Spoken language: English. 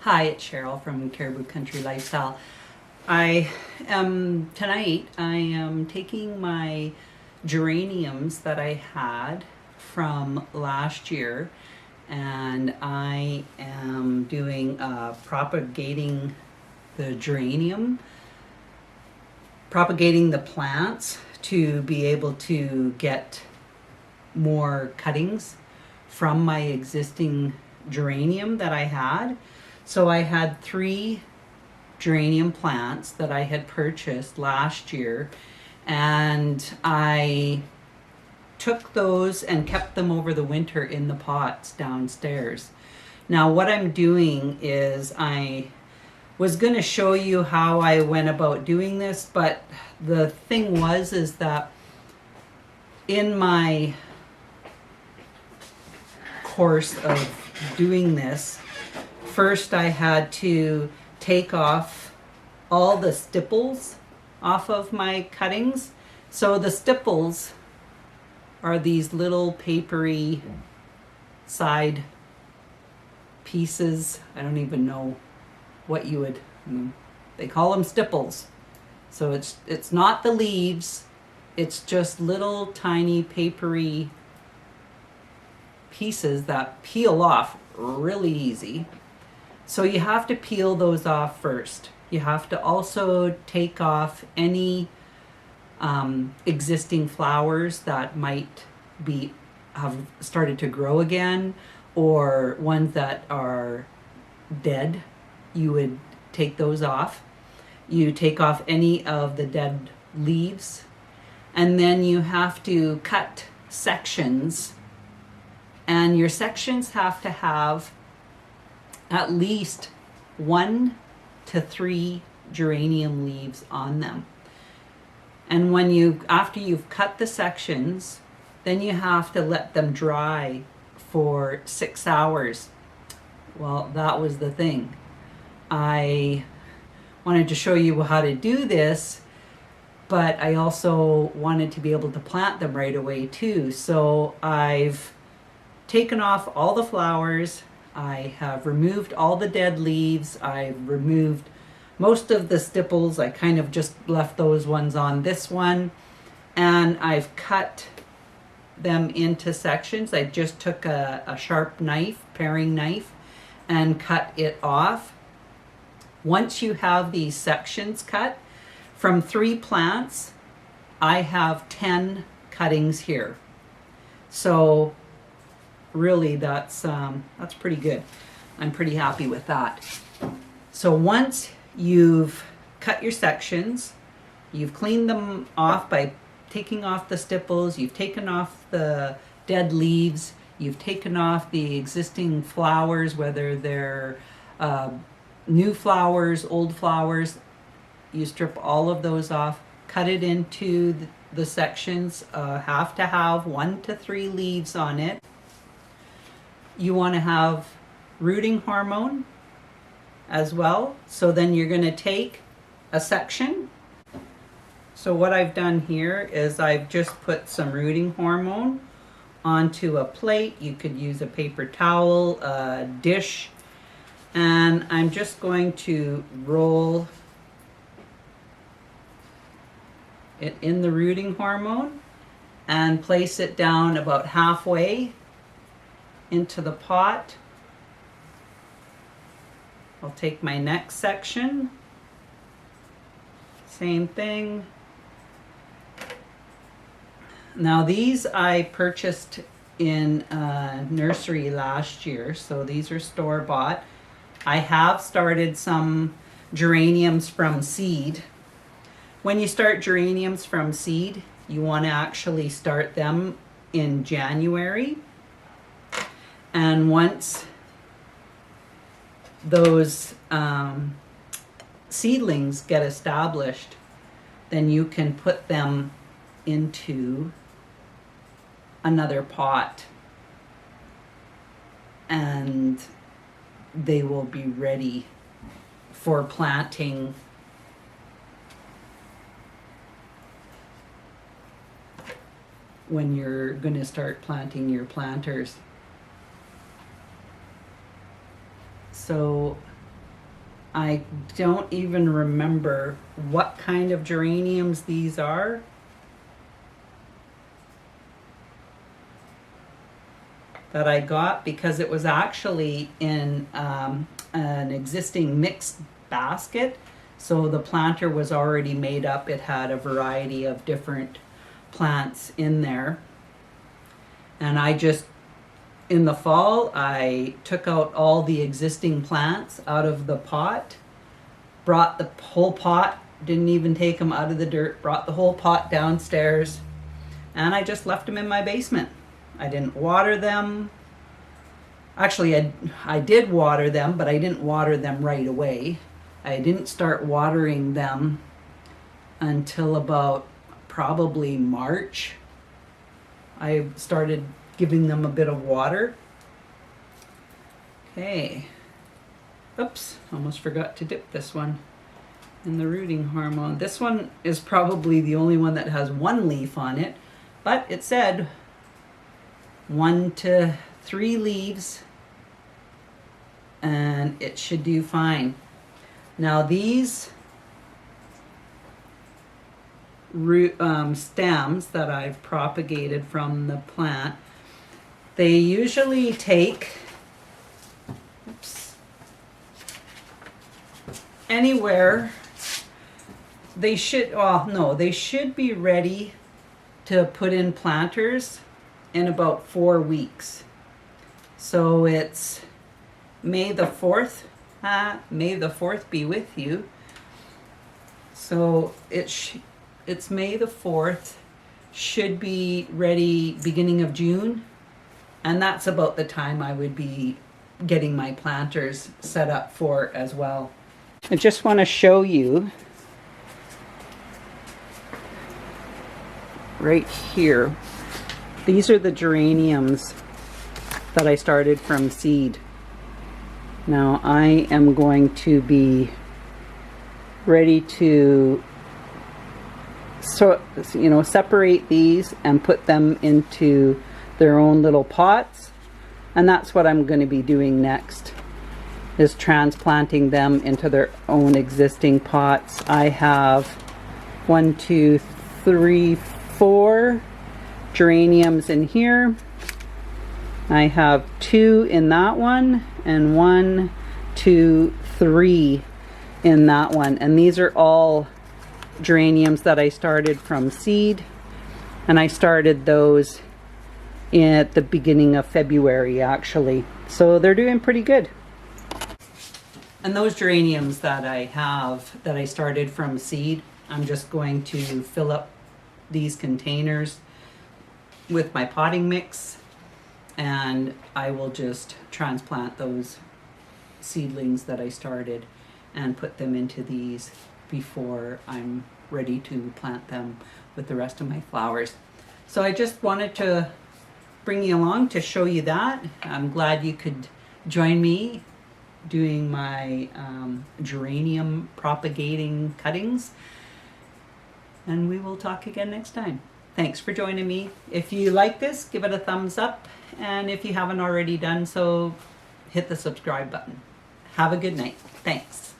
Hi, it's Cheryl from Caribou Country Lifestyle. Tonight I am taking my geraniums that I had from last year, and I am doing propagating the geranium, propagating the plants to be able to get more cuttings from my existing geranium that I had. So I had 3 geranium plants that I had purchased last year, and I took those and kept them over the winter in the pots downstairs. Now, what I'm doing is I was going to show you how I went about doing this, but the thing was is that in my course of doing this, first I had to take off all the stipples off of my cuttings. So the stipples are these little papery side pieces. I don't even know what you would, they call them stipples. So it's not the leaves, it's just little tiny papery pieces that peel off really easy. So you have to peel those off first. You have to also take off any existing flowers that might have started to grow again, or ones that are dead. You would take those off. You take off any of the dead leaves, and then you have to cut sections, and your sections have to have at least 1 to 3 geranium leaves on them. And after you've cut the sections, then you have to let them dry for 6 hours. Well, that was the thing. I wanted to show you how to do this, but I also wanted to be able to plant them right away too. So I've taken off all the flowers. I have removed all the dead leaves. I've removed most of the stipples. I kind of just left those ones on this one. And I've cut them into sections. I just took a sharp knife, paring knife, and cut it off. Once you have these sections cut, from 3 plants, I have 10 cuttings here. So really that's pretty good. I'm pretty happy with that. So once you've cut your sections, you've cleaned them off by taking off the stipples, you've taken off the dead leaves, you've taken off the existing flowers, whether they're new flowers, old flowers, you strip all of those off, cut it into the sections, have to have 1 to 3 leaves on it. You want to have rooting hormone as well. So then you're going to take a section. So what I've done here is I've just put some rooting hormone onto a plate. You could use a paper towel, a dish, and I'm just going to roll it in the rooting hormone and place it down about halfway into the pot. I'll take my next section, same thing. Now these I purchased in a nursery last year, so these are store-bought. I have started some geraniums from seed. When you start geraniums from seed, you want to actually start them in January. And once those seedlings get established, then you can put them into another pot and they will be ready for planting when you're going to start planting your planters. So I don't even remember what kind of geraniums these are. That I got, because it was actually in an existing mixed basket. So the planter was already made up. It had a variety of different plants in there. And I just, in the fall, I took out all the existing plants out of the pot, brought the whole pot, didn't even take them out of the dirt, brought the whole pot downstairs, and I just left them in my basement. I didn't water them. Actually, I did water them, but I didn't water them right away. I didn't start watering them until about probably March. I started giving them a bit of water. Okay. Oops, almost forgot to dip this one in the rooting hormone. This one is probably the only one that has one leaf on it, but it said 1 to 3 leaves, and it should do fine. Now these stems that I've propagated from the plant, they usually take anywhere, they should, well, no, they should be ready to put in planters in about 4 weeks. So it's May the 4th. May the 4th be with you. So it's May the 4th. Should be ready beginning of June. And that's about the time I would be getting my planters set up for as well. I just want to show you right here. These are the geraniums that I started from seed. Now I am going to be ready to separate these and put them into their own little pots, and that's what I'm going to be doing next, is transplanting them into their own existing pots. I have 1, 2, 3, 4 geraniums in here. I have 2 in that one, and 1, 2, 3 in that one. And these are all geraniums that I started from seed, and I started those at the beginning of February actually. So they're doing pretty good. And those geraniums that I have, that I started from seed, I'm just going to fill up these containers with my potting mix, and I will just transplant those seedlings that I started and put them into these before I'm ready to plant them with the rest of my flowers. So I just wanted to bring you along to show you that. I'm glad you could join me doing my geranium propagating cuttings, and we will talk again next time. Thanks for joining me. If you like this, give it a thumbs up, and if you haven't already done so, hit the subscribe button. Have a good night. Thanks.